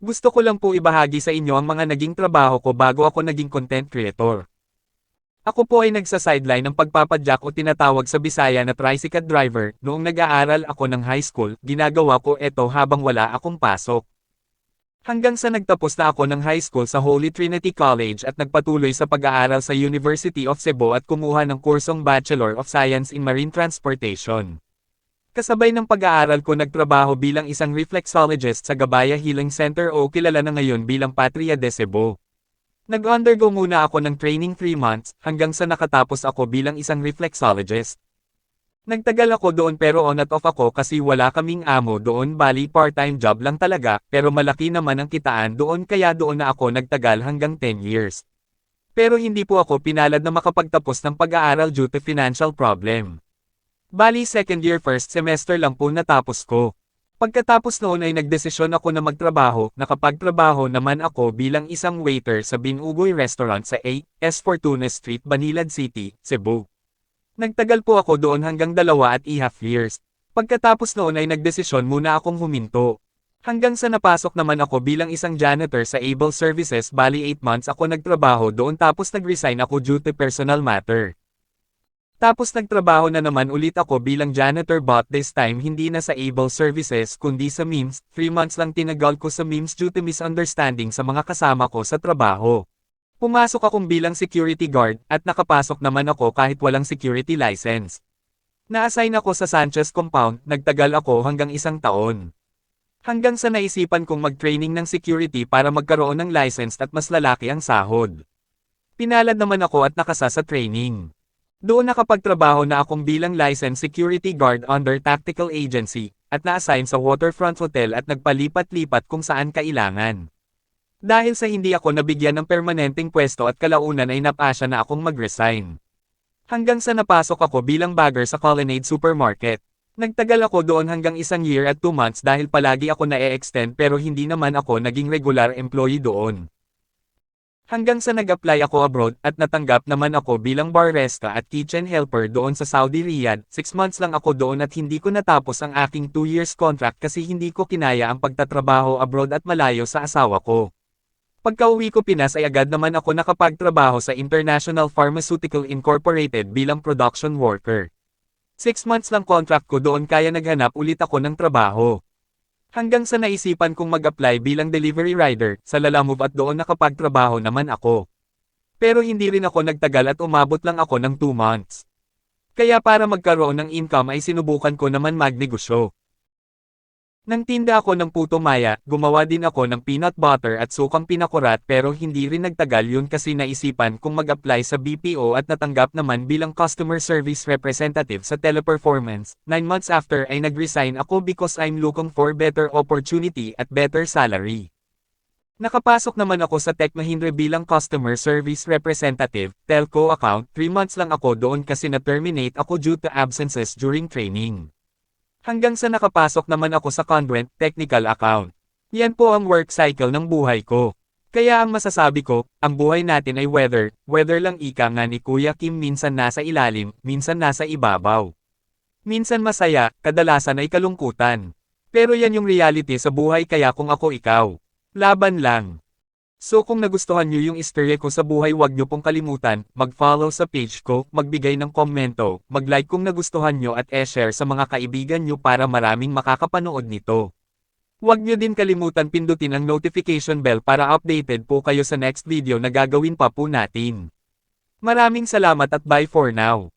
Gusto ko lang po ibahagi sa inyo ang mga naging trabaho ko bago ako naging content creator. Ako po ay nagsa-sideline ng pagpapadyak o tinatawag sa Bisaya na tricycle driver. Noong nag-aaral ako ng high school, ginagawa ko ito habang wala akong pasok. Hanggang sa nagtapos na ako ng high school sa Holy Trinity College at nagpatuloy sa pag-aaral sa University of Cebu at kumuha ng kursong Bachelor of Science in Marine Transportation. Kasabay ng pag-aaral ko nagtrabaho bilang isang reflexologist sa Gabaya Healing Center o kilala na ngayon bilang Patria de Cebu. Nag-undergo muna ako ng training 3 months hanggang sa nakatapos ako bilang isang reflexologist. Nagtagal ako doon pero on at off ako kasi wala kaming amo doon bali part-time job lang talaga pero malaki naman ang kitaan doon kaya doon na ako nagtagal hanggang 10 years. Pero hindi po ako pinalad na makapagtapos ng pag-aaral due to financial problem. Bali second year first semester lang po natapos ko. Pagkatapos noon ay nagdesisyon ako na magtrabaho, nakapagtrabaho naman ako bilang isang waiter sa Binugoy Restaurant sa A.S. Fortuna Street, Banilad City, Cebu. Nagtagal po ako doon hanggang 2.5 years. Pagkatapos noon ay nagdesisyon muna akong huminto. Hanggang sa napasok naman ako bilang isang janitor sa Able Services bali 8 months ako nagtrabaho doon tapos nag-resign ako due to personal matter. Tapos nagtrabaho na naman ulit ako bilang janitor but this time hindi na sa Able Services kundi sa MIMS, 3 months lang tinagal ko sa MIMS due to misunderstanding sa mga kasama ko sa trabaho. Pumasok akong bilang security guard at nakapasok naman ako kahit walang security license. Na-assign ako sa Sanchez Compound, nagtagal ako hanggang 1 taon. Hanggang sa naisipan kong mag-training ng security para magkaroon ng license at mas lalaki ang sahod. Pinalad naman ako at nakasa sa training. Doon nakapagtrabaho na akong bilang licensed security guard under tactical agency, at na-assign sa Waterfront Hotel at nagpalipat-lipat kung saan kailangan. Dahil sa hindi ako nabigyan ng permanenteng pwesto at kalaunan ay napasya na akong mag-resign. Hanggang sa napasok ako bilang bagger sa Colonnade Supermarket. Nagtagal ako doon hanggang 1 year at 2 months dahil palagi ako na-e-extend pero hindi naman ako naging regular employee doon. Hanggang sa nag-apply ako abroad at natanggap naman ako bilang barista at kitchen helper doon sa Saudi Riyadh. 6 months lang ako doon at hindi ko natapos ang aking 2 years contract kasi hindi ko kinaya ang pagtatrabaho abroad at malayo sa asawa ko. Pagka-uwi ko Pinas ay agad naman ako nakapagtrabaho sa International Pharmaceutical Incorporated bilang production worker. 6 months lang contract ko doon kaya naghanap ulit ako ng trabaho. Hanggang sa naisipan kong mag-apply bilang delivery rider sa Lalamove at doon nakapagtrabaho naman ako. Pero hindi rin ako nagtagal at umabot lang ako ng 2 months. Kaya para magkaroon ng income ay sinubukan ko naman magnegosyo. Nang tinda ako ng puto maya, gumawa din ako ng peanut butter at sukang pinakurat pero hindi rin nagtagal yun kasi naisipan kong mag-apply sa BPO at natanggap naman bilang customer service representative sa Teleperformance. 9 months after ay nag-resign ako because I'm looking for better opportunity at better salary. Nakapasok naman ako sa Tech Mahindra bilang customer service representative, telco account. 3 months lang ako doon kasi na-terminate ako due to absences during training. Hanggang sa nakapasok naman ako sa Conduent Technical Account. Yan po ang work cycle ng buhay ko. Kaya ang masasabi ko, ang buhay natin ay weather lang ika nga ni Kuya Kim minsan nasa ilalim, minsan nasa ibabaw. Minsan masaya, kadalasan ay kalungkutan. Pero yan yung reality sa buhay kaya kung ako ikaw. Laban lang. So kung nagustuhan nyo yung istorya ko sa buhay wag nyo pong kalimutan, mag-follow sa page ko, magbigay ng komento, mag-like kung nagustuhan nyo at e-share sa mga kaibigan nyo para maraming makakapanood nito. Huwag nyo din kalimutan pindutin ang notification bell para updated po kayo sa next video na gagawin pa po natin. Maraming salamat at bye for now.